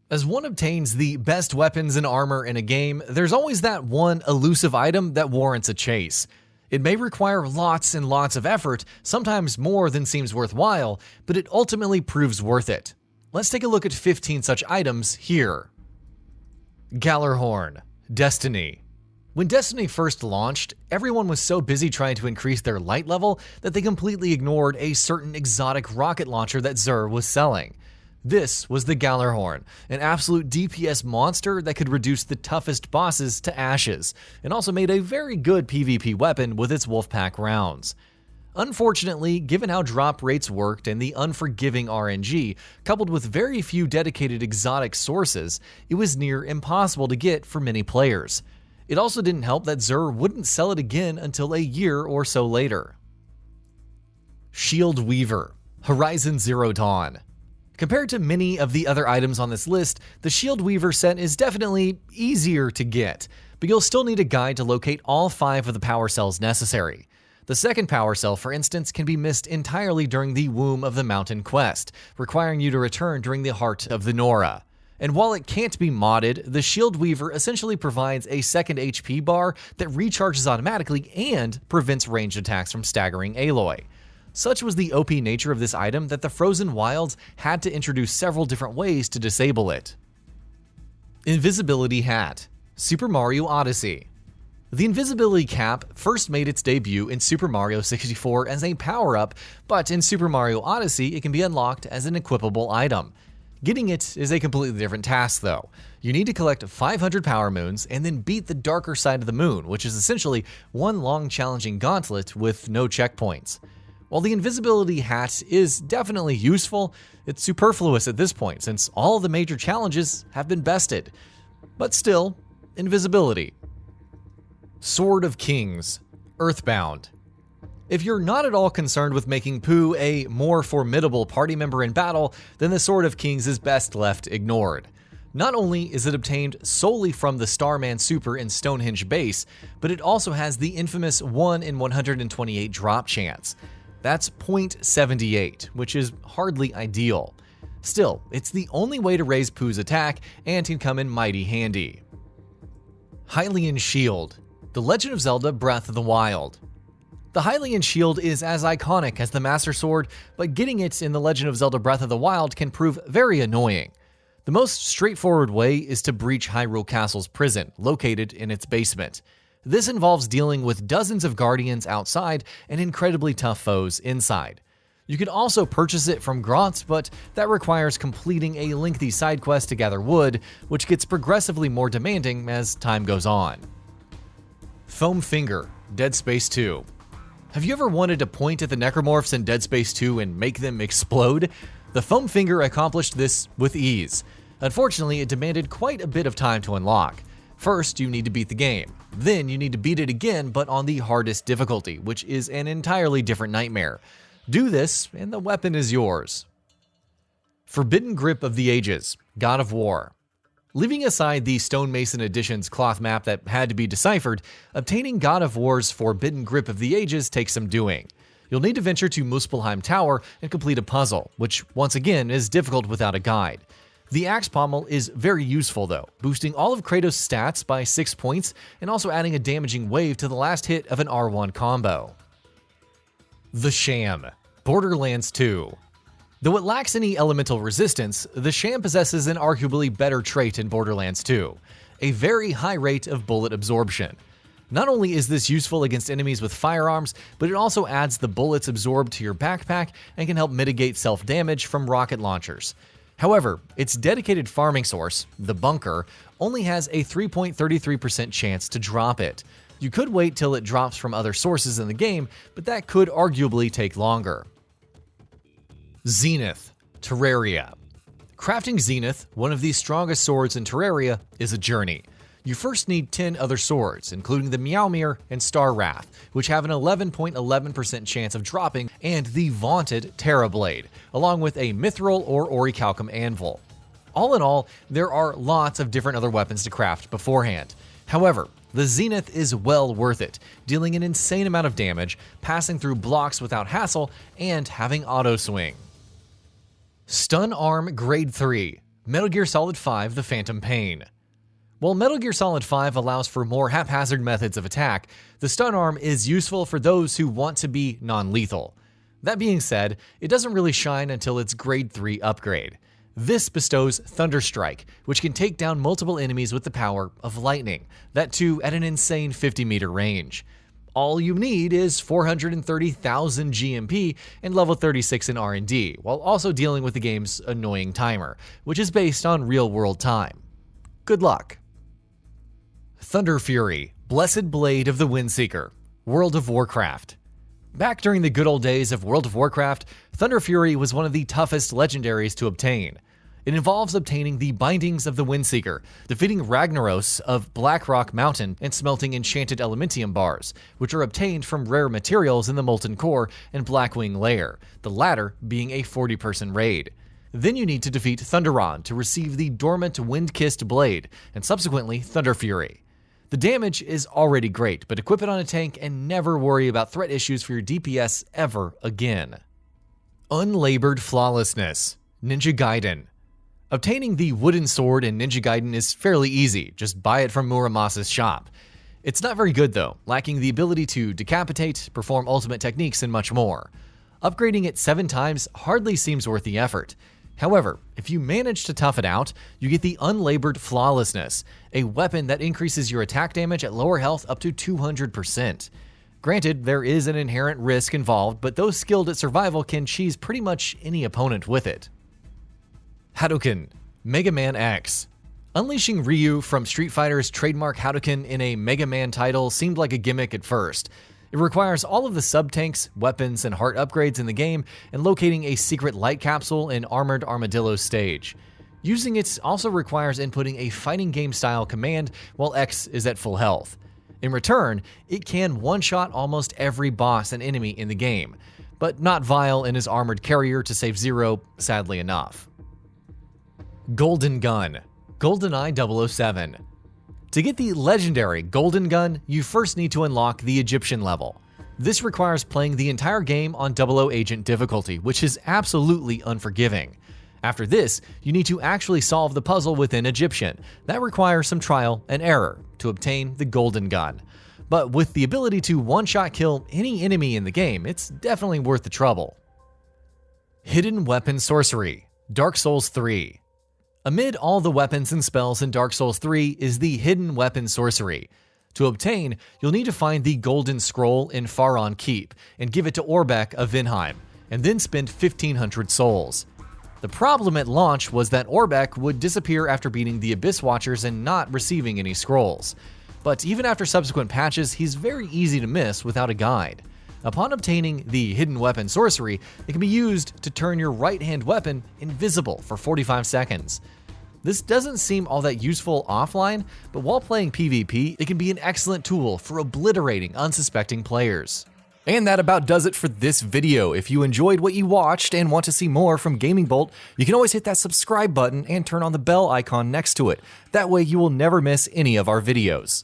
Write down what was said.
As one obtains the best weapons and armor in a game, there's always that one elusive item that warrants a chase. It may require lots and lots of effort, sometimes more than seems worthwhile, but it ultimately proves worth it. Let's take a look at 15 such items here. Gjallarhorn, Destiny. When Destiny first launched, everyone was so busy trying to increase their light level that they completely ignored a certain exotic rocket launcher that Xur was selling. This was the Gjallarhorn, an absolute DPS monster that could reduce the toughest bosses to ashes, and also made a very good PvP weapon with its Wolfpack rounds. Unfortunately, given how drop rates worked and the unforgiving RNG, coupled with very few dedicated exotic sources, it was near impossible to get for many players. It also didn't help that Xur wouldn't sell it again until a year or so later. Shield Weaver, Horizon Zero Dawn. Compared to many of the other items on this list, the Shield Weaver set is definitely easier to get, but you'll still need a guide to locate all 5 of the power cells necessary. The second power cell, for instance, can be missed entirely during the Womb of the Mountain quest, requiring you to return during the Heart of the Nora. And while it can't be modded, the Shield Weaver essentially provides a second HP bar that recharges automatically and prevents ranged attacks from staggering Aloy. Such was the OP nature of this item that the Frozen Wilds had to introduce several different ways to disable it. Invisibility Hat, Super Mario Odyssey. The Invisibility Cap first made its debut in Super Mario 64 as a power-up, but in Super Mario Odyssey it can be unlocked as an equipable item. Getting it is a completely different task though. You need to collect 500 Power Moons and then beat the darker side of the moon, which is essentially one long challenging gauntlet with no checkpoints. While the Invisibility Hat is definitely useful, it's superfluous at this point since all the major challenges have been bested. But still, invisibility. Sword of Kings, Earthbound. If you're not at all concerned with making Pooh a more formidable party member in battle, then the Sword of Kings is best left ignored. Not only is it obtained solely from the Starman Super in Stonehenge base, but it also has the infamous 1 in 128 drop chance. That's 0.78, which is hardly ideal. Still, it's the only way to raise Pooh's attack and can come in mighty handy. Hylian Shield, The Legend of Zelda Breath of the Wild. The Hylian Shield is as iconic as the Master Sword, but getting it in The Legend of Zelda Breath of the Wild can prove very annoying. The most straightforward way is to breach Hyrule Castle's prison, located in its basement. This involves dealing with dozens of guardians outside and incredibly tough foes inside. You could also purchase it from Grotz, but that requires completing a lengthy side quest to gather wood, which gets progressively more demanding as time goes on. Foam Finger, Dead Space 2. Have you ever wanted to point at the necromorphs in Dead Space 2 and make them explode? The Foam Finger accomplished this with ease. Unfortunately, it demanded quite a bit of time to unlock. First, you need to beat the game. Then you need to beat it again, but on the hardest difficulty, which is an entirely different nightmare. Do this, and the weapon is yours. Forbidden Grip of the Ages, God of War. Leaving aside the Stonemason Edition's cloth map that had to be deciphered, obtaining God of War's Forbidden Grip of the Ages takes some doing. You'll need to venture to Muspelheim Tower and complete a puzzle, which once again is difficult without a guide. The Axe Pommel is very useful though, boosting all of Kratos' stats by 6 points and also adding a damaging wave to the last hit of an R1 combo. The Sham, Borderlands 2. Though it lacks any elemental resistance, the Sham possesses an arguably better trait in Borderlands 2, a very high rate of bullet absorption. Not only is this useful against enemies with firearms, but it also adds the bullets absorbed to your backpack and can help mitigate self-damage from rocket launchers. However, its dedicated farming source, the bunker, only has a 3.33% chance to drop it. You could wait till it drops from other sources in the game, but that could arguably take longer. Zenith, Terraria. Crafting Zenith, one of the strongest swords in Terraria, is a journey. You first need 10 other swords, including the Meowmere and Star Wrath, which have an 11.11% chance of dropping, and the vaunted Terrablade, along with a Mithril or Orichalcum Anvil. All in all, there are lots of different other weapons to craft beforehand. However, the Zenith is well worth it, dealing an insane amount of damage, passing through blocks without hassle, and having auto swing. Stun Arm Grade 3, Metal Gear Solid 5: The Phantom Pain. While Metal Gear Solid 5 allows for more haphazard methods of attack, the stun arm is useful for those who want to be non-lethal. That being said, it doesn't really shine until its Grade 3 upgrade. This bestows Thunder Strike, which can take down multiple enemies with the power of lightning, that too at an insane 50-meter range. All you need is 430,000 GMP and level 36 in R&D, while also dealing with the game's annoying timer, which is based on real-world time. Good luck. Thunderfury, Blessed Blade of the Windseeker, World of Warcraft. Back during the good old days of World of Warcraft, Thunderfury was one of the toughest legendaries to obtain. It involves obtaining the Bindings of the Windseeker, defeating Ragnaros of Blackrock Mountain, and smelting enchanted elementium bars, which are obtained from rare materials in the Molten Core and Blackwing Lair, the latter being a 40-person raid. Then you need to defeat Thunderon to receive the dormant Wind-Kissed Blade, and subsequently Thunderfury. The damage is already great, but equip it on a tank and never worry about threat issues for your DPS ever again. Unlabored Flawlessness, Ninja Gaiden. Obtaining the wooden sword in Ninja Gaiden is fairly easy, just buy it from Muramasa's shop. It's not very good though, lacking the ability to decapitate, perform ultimate techniques, and much more. Upgrading it 7 times hardly seems worth the effort. However, if you manage to tough it out, you get the Unlabored Flawlessness, a weapon that increases your attack damage at lower health up to 200%. Granted, there is an inherent risk involved, but those skilled at survival can cheese pretty much any opponent with it. Hadoken, Mega Man X. Unleashing Ryu from Street Fighter's trademark Hadoken in a Mega Man title seemed like a gimmick at first. It requires all of the sub-tanks, weapons, and heart upgrades in the game, and locating a secret light capsule in Armored Armadillo stage. Using it also requires inputting a fighting game-style command while X is at full health. In return, it can one-shot almost every boss and enemy in the game, but not Vile in his armored carrier to save Zero, sadly enough. Golden Gun, GoldenEye 007. To get the legendary Golden Gun, you first need to unlock the Egyptian level. This requires playing the entire game on 00 Agent difficulty, which is absolutely unforgiving. After this, you need to actually solve the puzzle within Egyptian. That requires some trial and error to obtain the Golden Gun. But with the ability to one-shot kill any enemy in the game, it's definitely worth the trouble. Hidden Weapon Sorcery, Dark Souls 3. Amid all the weapons and spells in Dark Souls 3 is the Hidden Weapon Sorcery. To obtain, you'll need to find the Golden Scroll in Faron Keep and give it to Orbeck of Vinheim, and then spend 1,500 souls. The problem at launch was that Orbeck would disappear after beating the Abyss Watchers and not receiving any scrolls. But even after subsequent patches, he's very easy to miss without a guide. Upon obtaining the Hidden Weapon Sorcery, it can be used to turn your right-hand weapon invisible for 45 seconds. This doesn't seem all that useful offline, but while playing PvP, it can be an excellent tool for obliterating unsuspecting players. And that about does it for this video. If you enjoyed what you watched and want to see more from Gaming Bolt, you can always hit that subscribe button and turn on the bell icon next to it. That way you will never miss any of our videos.